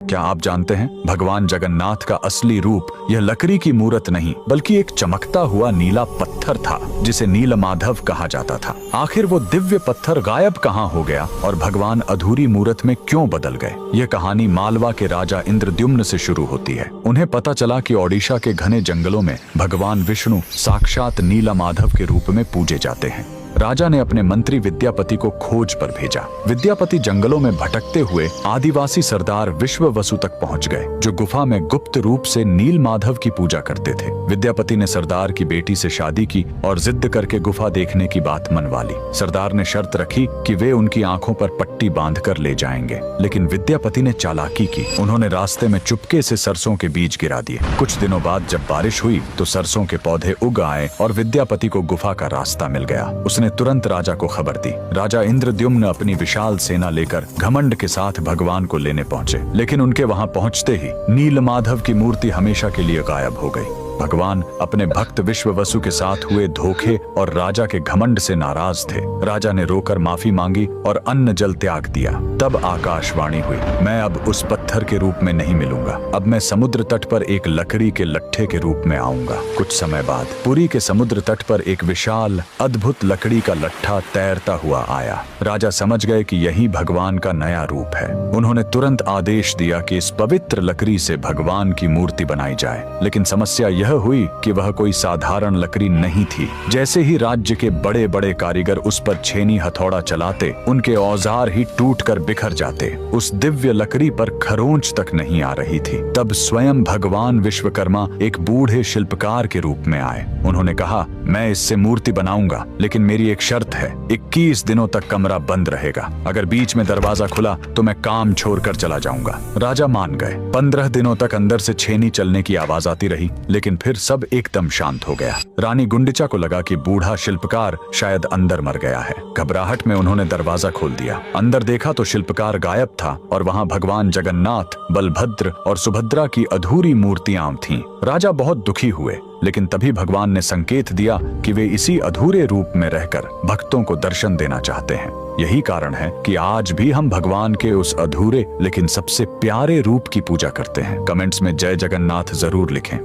क्या आप जानते हैं भगवान जगन्नाथ का असली रूप यह लकड़ी की मूरत नहीं बल्कि एक चमकता हुआ नीला पत्थर था जिसे नीलमाधव कहा जाता था। आखिर वो दिव्य पत्थर गायब कहाँ हो गया और भगवान अधूरी मूरत में क्यों बदल गए? यह कहानी मालवा के राजा इंद्रद्युम्न से शुरू होती है। उन्हें पता चला कि ओडिशा के घने जंगलों में भगवान विष्णु साक्षात नीलमाधव के रूप में पूजे जाते हैं। राजा ने अपने मंत्री विद्यापति को खोज पर भेजा। विद्यापति जंगलों में भटकते हुए आदिवासी सरदार विश्ववसु तक पहुंच गए, जो गुफा में गुप्त रूप से नीलमाधव की पूजा करते थे। विद्यापति ने सरदार की बेटी से शादी की और जिद करके गुफा देखने की बात मनवा ली। सरदार ने शर्त रखी कि वे उनकी आंखों पर पट्टी बांधकर ले जाएंगे, लेकिन विद्यापति ने चालाकी की। उन्होंने रास्ते में चुपके से सरसों के बीज गिरा दिए। कुछ दिनों बाद जब बारिश हुई तो सरसों के पौधे उग आए और विद्यापति को गुफा का रास्ता मिल गया। उसने तुरंत राजा को खबर दी। राजा इंद्रद्युम्न अपनी विशाल सेना लेकर घमंड के साथ भगवान को लेने पहुंचे, लेकिन उनके वहां पहुंचते ही नीलमाधव की मूर्ति हमेशा के लिए गायब हो गई। भगवान अपने भक्त विश्ववसु के साथ हुए धोखे और राजा के घमंड से नाराज थे। राजा ने रोकर माफी मांगी और अन्न जल त्याग दिया। तब आकाशवाणी हुई, मैं अब उस पत्थर के रूप में नहीं मिलूंगा, अब मैं समुद्र तट पर एक लकड़ी के लट्ठे के रूप में आऊंगा। कुछ समय बाद पुरी के समुद्र तट पर एक विशाल अद्भुत लकड़ी का लट्ठा तैरता हुआ आया। राजा समझ गए कि यही भगवान का नया रूप है। उन्होंने तुरंत आदेश दिया कि इस पवित्र लकड़ी से भगवान की मूर्ति बनाई जाए, लेकिन समस्या यह हुई कि वह कोई साधारण लकड़ी नहीं थी। जैसे ही राज्य के बड़े बड़े कारीगर उस पर छेनी हथौड़ा चलाते, उनके औजार ही टूटकर बिखर जाते। उस दिव्य लकड़ी पर खरोंच तक नहीं आ रही थी। तब स्वयं भगवान विश्वकर्मा एक बूढ़े शिल्पकार के रूप में आए। उन्होंने कहा, मैं इससे मूर्ति बनाऊंगा, लेकिन मेरी एक शर्त है, 21 दिनों तक कमरा बंद रहेगा। अगर बीच में दरवाजा खुला तो मैं काम छोड़कर चला जाऊंगा। राजा मान गए। 15 दिनों तक अंदर से छेनी चलने की आवाज आती रही, लेकिन फिर सब एकदम शांत हो गया। रानी गुंडिचा को लगा कि बूढ़ा शिल्पकार शायद अंदर मर गया है। घबराहट में उन्होंने दरवाजा खोल दिया। अंदर देखा तो शिल्पकार गायब था और वहां भगवान जगन्नाथ, बलभद्र और सुभद्रा की अधूरी मूर्तियां थीं। राजा बहुत दुखी हुए, लेकिन तभी भगवान ने संकेत दिया कि वे इसी अधूरे रूप में रहकर भक्तों को दर्शन देना चाहते हैं। यही कारण है कि आज भी हम भगवान के उस अधूरे लेकिन सबसे प्यारे रूप की पूजा करते हैं। कमेंट्स में जय जगन्नाथ जरूर लिखें।